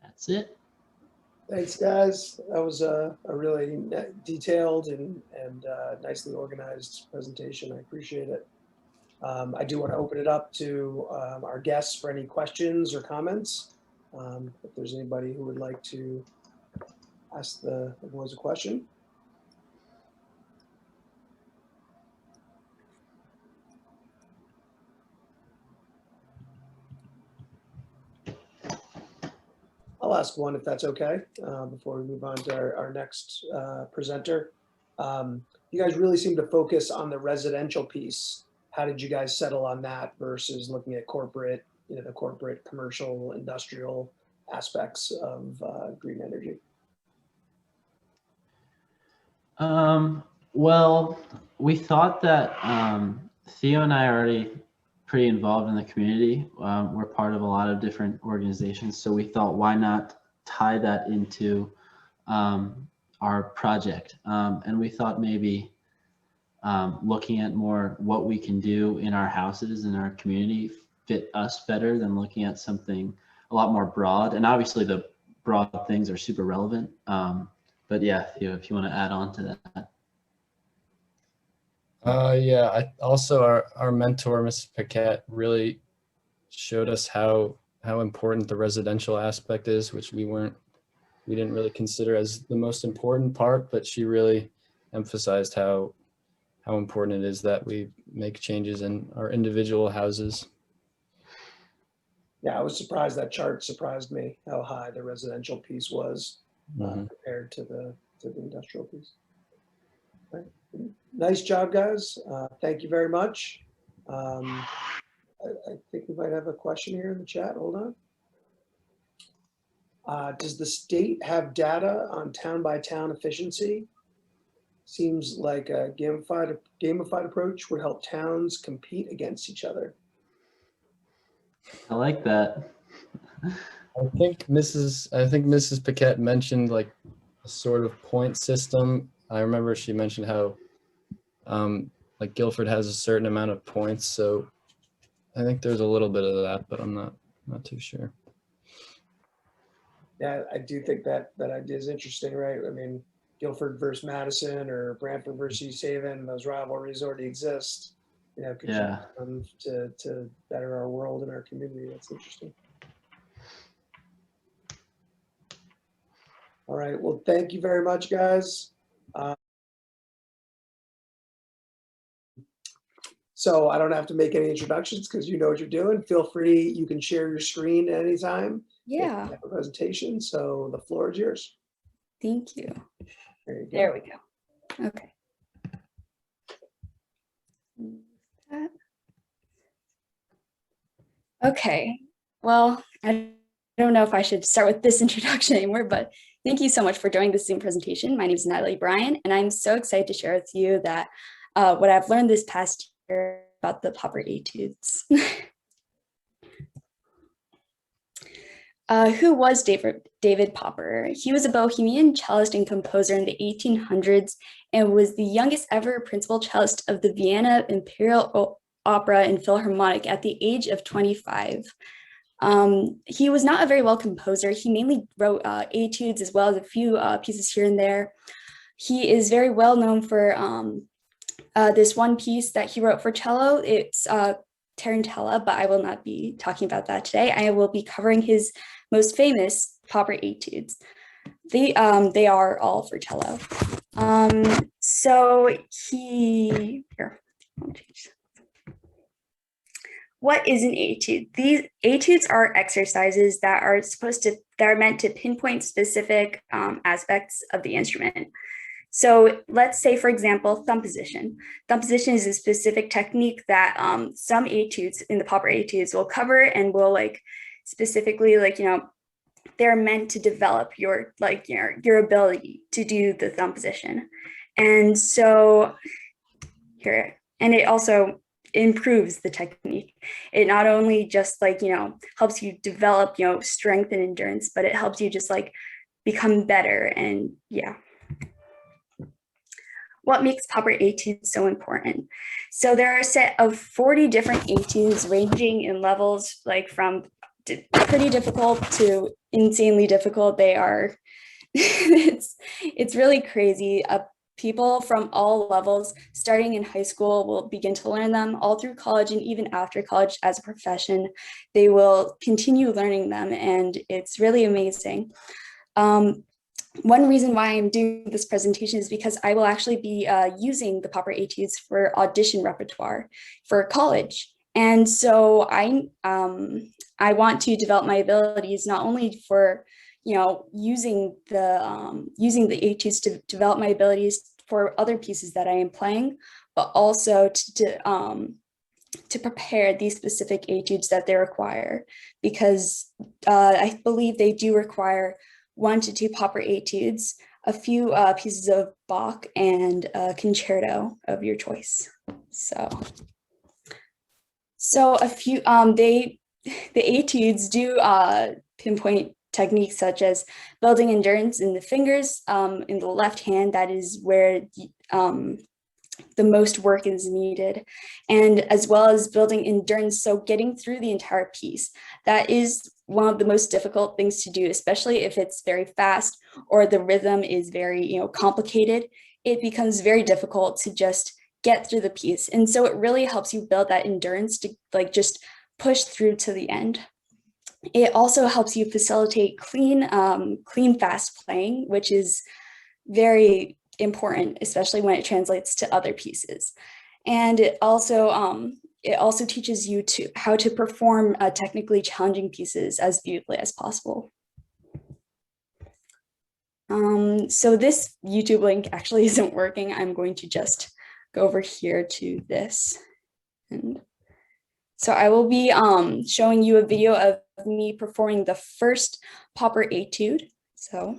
Speaker 2: That's it.
Speaker 1: Thanks, guys. That was a really detailed and nicely organized presentation. I appreciate it. I do want to open it up to our guests for any questions or comments. If there's anybody who would like to ask the boys a question. I'll ask one if that's okay, before we move on to our next presenter. You guys really seem to focus on the residential piece. How did you guys settle on that versus looking at corporate, the corporate, commercial, industrial aspects of green energy?
Speaker 2: Well, we thought that Theo and I are already pretty involved in the community. We're part of a lot of different organizations, so we thought, why not tie that into our project? And we thought maybe looking at more what we can do in our houses in our community fit us better than looking at something a lot more broad. And obviously the broad things are super relevant. But yeah, Theo, if you want to add on to that.
Speaker 3: Yeah, also our mentor, Mrs. Paquette, really showed us how important the residential aspect is, which we didn't really consider as the most important part, but she really emphasized how important it is that we make changes in our individual houses.
Speaker 1: Yeah, I was surprised. That chart surprised me, how high the residential piece was compared to the industrial piece. Right. Nice job, guys. Thank you very much. I think we might have a question here in the chat. Hold on. Does the state have data on town by town efficiency? Seems like a gamified approach would help towns compete against each other.
Speaker 2: I like that.
Speaker 3: I think Mrs. Paquette mentioned like a sort of point system. I remember she mentioned how like Guilford has a certain amount of points, so I think there's a little bit of that, but I'm not too sure.
Speaker 1: Yeah, I do think that that idea is interesting, right? I mean, Guilford versus Madison or Brantford versus East Haven, those rivalries already exist. You know, could
Speaker 2: Yeah.
Speaker 1: you to better our world and our community? That's interesting. All right. Well, thank you very much, guys. So I don't have to make any introductions because you know what you're doing. Feel free. You can share your screen at any time.
Speaker 4: Yeah,
Speaker 1: Have a presentation. So the floor is yours.
Speaker 4: thank you.
Speaker 1: There you go.
Speaker 4: There we go. Okay. Okay, well, I don't know if I should start with this introduction anymore, but thank you so much for joining this Zoom presentation. My name is Natalie Bryan, and I'm so excited to share with you that what I've learned this past year about the Popper Etudes. Who was David Popper? He was a Bohemian cellist and composer in the 1800s and was the youngest ever principal cellist of the Vienna Imperial Opera and Philharmonic at the age of 25. He was not a very well composer. He mainly wrote etudes as well as a few pieces here and there. He is very well known for this one piece that he wrote for cello. It's Tarantella, but I will not be talking about that today. I will be covering his most famous Popper etudes. They are all for cello. So here, I'll change. What is an etude? These etudes are exercises that are meant to pinpoint specific aspects of the instrument. So let's say, for example, thumb position. Thumb position is a specific technique that some etudes in the Popper etudes will cover and will specifically they're meant to develop your ability to do the thumb position. And so here, and it also improves the technique. It not only just helps you develop strength and endurance, but it helps you just become better. And yeah. What makes Popper etudes so important? So there are a set of 40 different etudes ranging in levels from pretty difficult to insanely difficult. They are it's really crazy. People from all levels, starting in high school, will begin to learn them all through college, and even after college as a profession, they will continue learning them, and it's really amazing. One reason why I'm doing this presentation is because I will actually be using the Popper etudes for audition repertoire for college. And so I want to develop my abilities not only for using the etudes to develop my abilities for other pieces that I am playing, but also to prepare these specific etudes that they require, because I believe they do require 1 to 2 Popper etudes, a few pieces of Bach, and a concerto of your choice. So a few the etudes do pinpoint techniques such as building endurance in the fingers. In the left hand, that is where the most work is needed, and as well as building endurance, so getting through the entire piece. That is one of the most difficult things to do, especially if it's very fast or the rhythm is very complicated. It becomes very difficult to just get through the piece, and so it really helps you build that endurance to just push through to the end. It also helps you facilitate clean, fast playing, which is very important, especially when it translates to other pieces. And it also teaches you how to perform technically challenging pieces as beautifully as possible. So this YouTube link actually isn't working. I'm going to just go over here to this. And so I will be showing you a video of me performing the first Popper etude. So.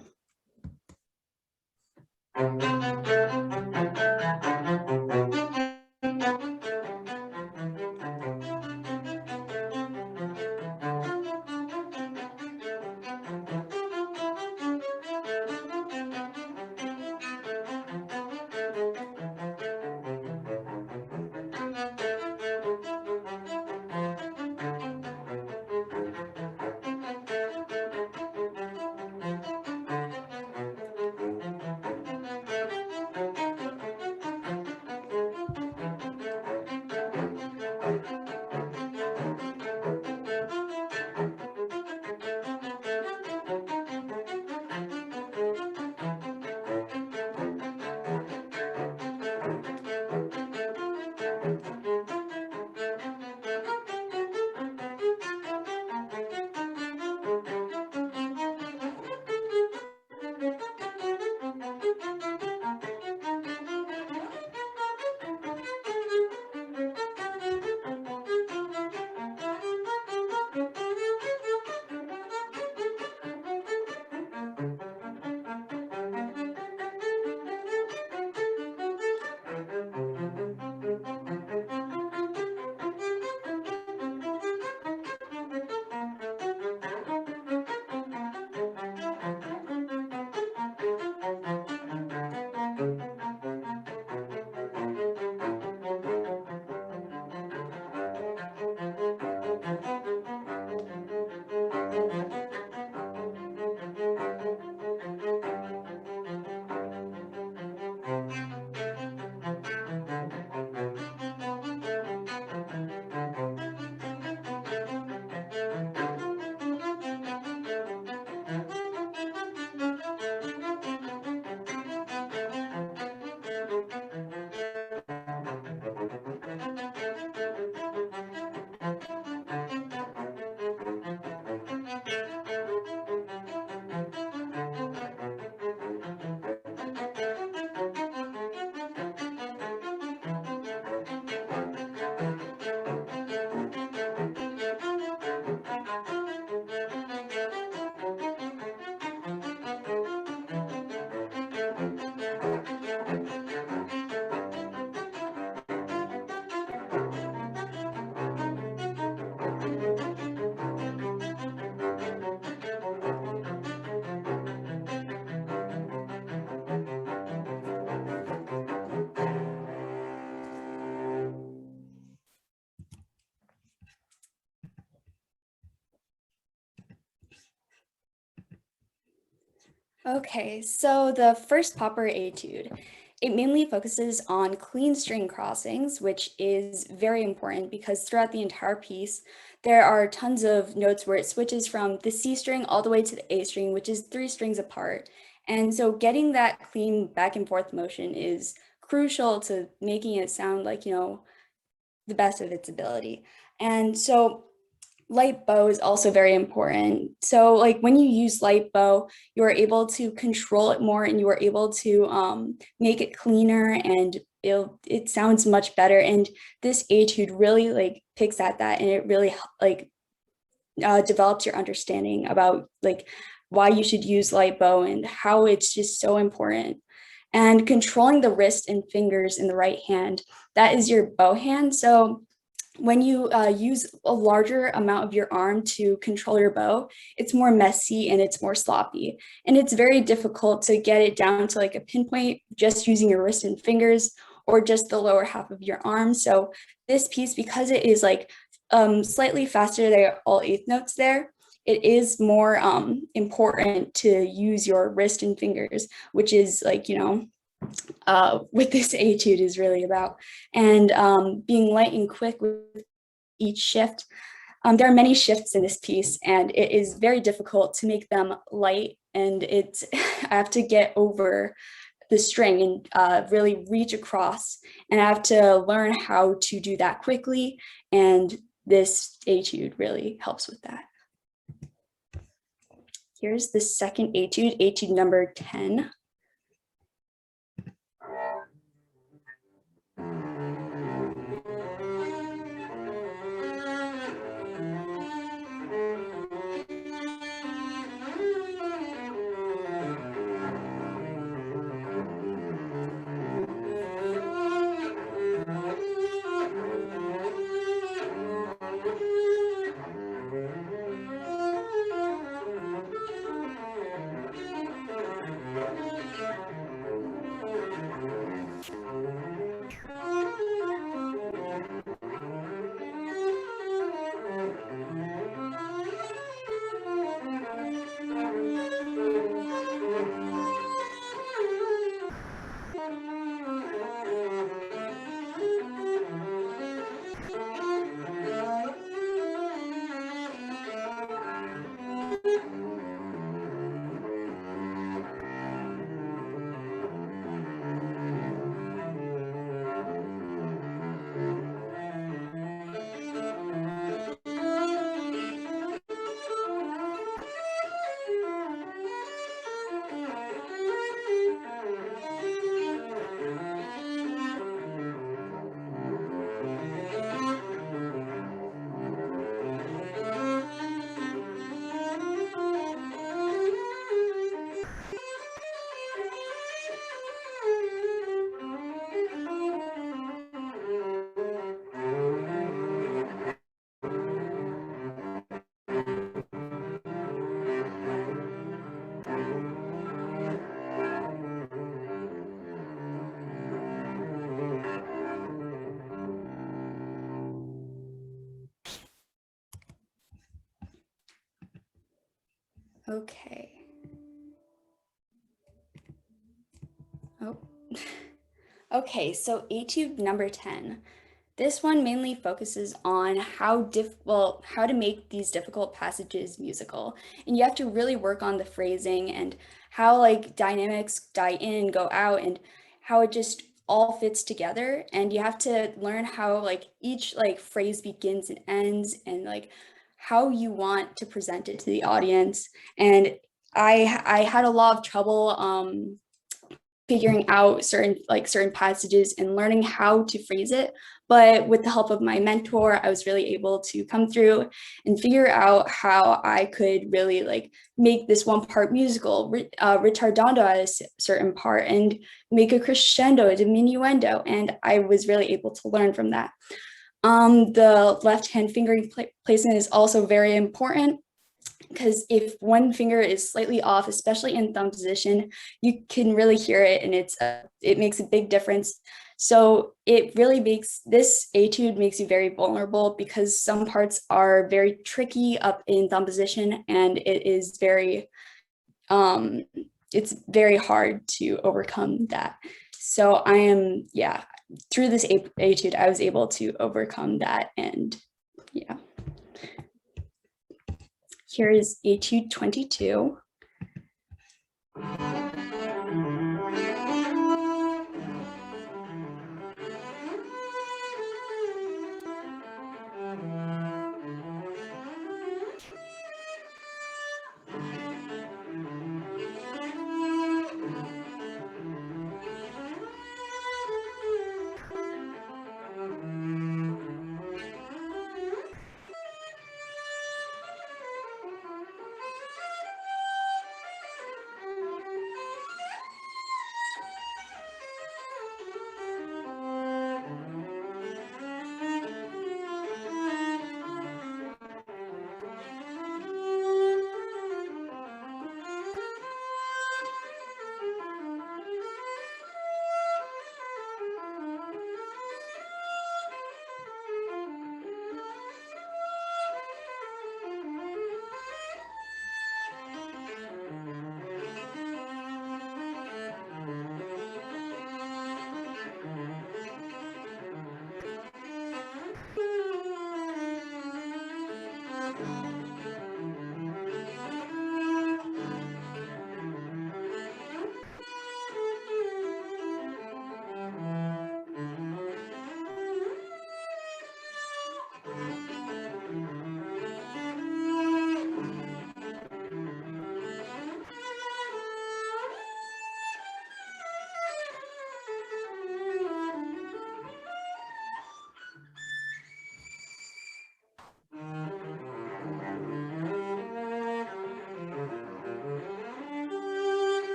Speaker 4: Okay, so the first popper etude, it mainly focuses on clean string crossings, which is very important because throughout the entire piece, there are tons of notes where it switches from the C string all the way to the A string, which is 3 strings apart. And so getting that clean back and forth motion is crucial to making it sound like, the best of its ability. And so light bow is also very important. So like when you use light bow, you are able to control it more and you are able to make it cleaner and it sounds much better. And this etude really like picks at that and it really like develops your understanding about like why you should use light bow and how it's just so important. And controlling the wrist and fingers in the right hand, that is your bow hand. So when you use a larger amount of your arm to control your bow, it's more messy and it's more sloppy. And it's very difficult to get it down to like a pinpoint just using your wrist and fingers or just the lower half of your arm. So this piece, because it is like slightly faster, there are all eighth notes there, it is more important to use your wrist and fingers, which is like, what this etude is really about. And being light and quick with each shift. There are many shifts in this piece and it is very difficult to make them light and I have to get over the string and really reach across and I have to learn how to do that quickly and this etude really helps with that. Here's the second etude, etude number 10. Okay. Oh, okay, so Etude number 10. This one mainly focuses on how to make these difficult passages musical. And you have to really work on the phrasing and how like dynamics die in, go out, and how it just all fits together. And you have to learn how like each like phrase begins and ends, and like how you want to present it to the audience. And I had a lot of trouble figuring out certain passages and learning how to phrase it. But with the help of my mentor, I was really able to come through and figure out how I could really like make this one part musical, ritardando at a certain part, and make a crescendo, a diminuendo. And I was really able to learn from that. The left-hand fingering placement is also very important, because if one finger is slightly off, especially in thumb position, you can really hear it, and it makes a big difference. So it really makes this etude makes you very vulnerable, because some parts are very tricky up in thumb position, and it is it's very hard to overcome that. So through this etude, I was able to overcome that, and yeah. Here is Etude 22.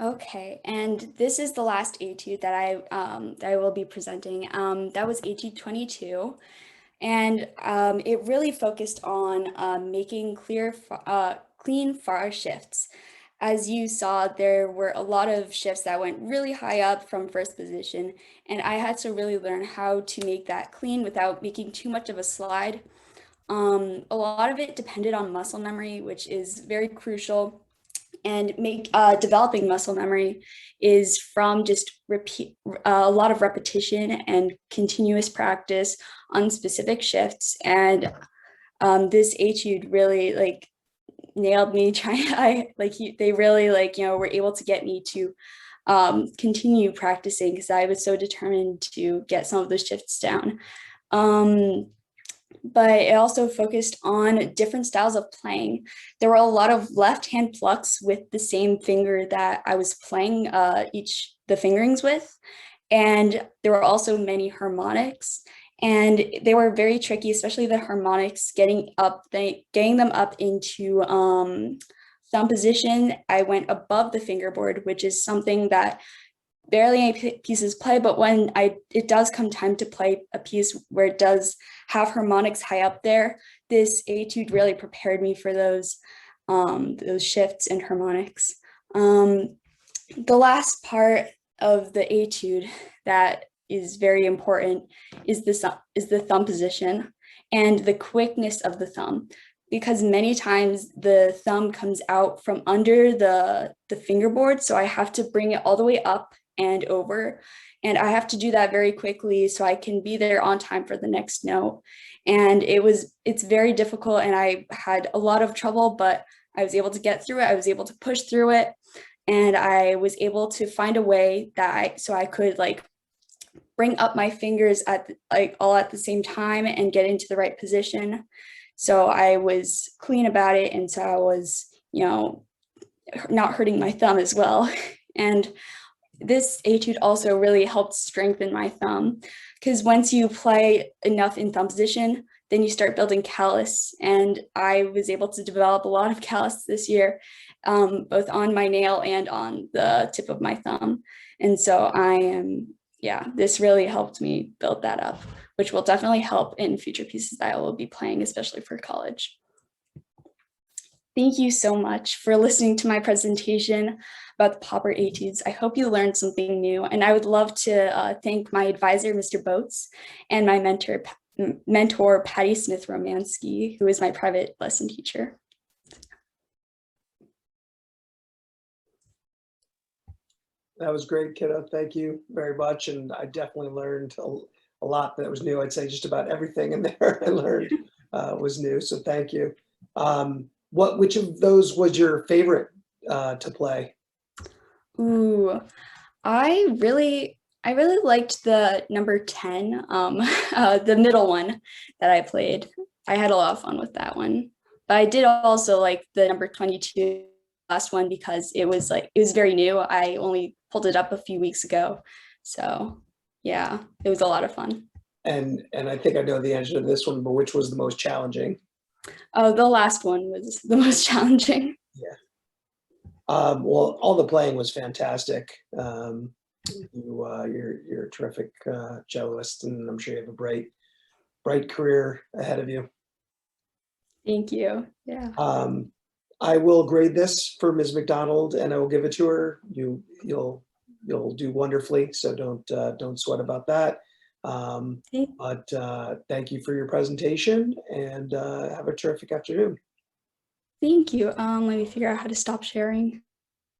Speaker 4: Okay, and this is the last etude that I will be presenting. That was Etude 22, and it really focused on making clean far shifts. As you saw, there were a lot of shifts that went really high up from first position, and I had to really learn how to make that clean without making too much of a slide. A lot of it depended on muscle memory, which is very crucial. And developing muscle memory is from just a lot of repetition and continuous practice on specific shifts. And this etude really nailed me they really were able to get me to continue practicing because I was so determined to get some of those shifts down. But it also focused on different styles of playing. There were a lot of left hand plucks with the same finger that I was playing the fingerings with. And there were also many harmonics, and they were very tricky, especially the harmonics, getting them up into thumb position. I went above the fingerboard, which is something that barely any pieces play, but when it does come time to play a piece where it does have harmonics high up there, this Etude really prepared me for those shifts and harmonics. The last part of the Etude that is very important is the thumb position and the quickness of the thumb, because many times the thumb comes out from under the fingerboard, so I have to bring it all the way up and over, and I have to do that very quickly so I can be there on time for the next note. And it's very difficult, and I had a lot of trouble, but I was able to get through it. I was able to push through it, and I was able to find a way so I could bring up my fingers all at the same time and get into the right position. So I was clean about it, and so I was, not hurting my thumb as well. And this Etude also really helped strengthen my thumb, because once you play enough in thumb position, then you start building callus. And I was able to develop a lot of callus this year, both on my nail and on the tip of my thumb. And so this really helped me build that up, which will definitely help in future pieces that I will be playing, especially for college. Thank you so much for listening to my presentation about the Popper Etudes. I hope you learned something new, and I would love to thank my advisor, Mr. Boats, and my mentor, Patty Smith-Romansky, who is my private lesson teacher.
Speaker 1: That was great, kiddo. Thank you very much. And I definitely learned a lot that was new. I'd say just about everything in there I learned was new. So thank you. Which of those was your favorite to play?
Speaker 4: Ooh, I really liked the number 10, the middle one that I played. I had a lot of fun with that one. But I did also like the number 22 last one, because it was very new. I only pulled it up a few weeks ago. So yeah, it was a lot of fun.
Speaker 1: And I think I know the answer to this one, but which was the most challenging?
Speaker 4: Oh, the last one was the most challenging.
Speaker 1: Yeah. Well, all the playing was fantastic. You're a terrific celloist, and I'm sure you have a bright career ahead of you.
Speaker 4: Thank you. Yeah.
Speaker 1: I will grade this for Ms. McDonald, and I will give it to her. You'll do wonderfully, so don't sweat about that. But thank you for your presentation, and have a terrific afternoon.
Speaker 4: Thank you. Let me figure out how to stop sharing.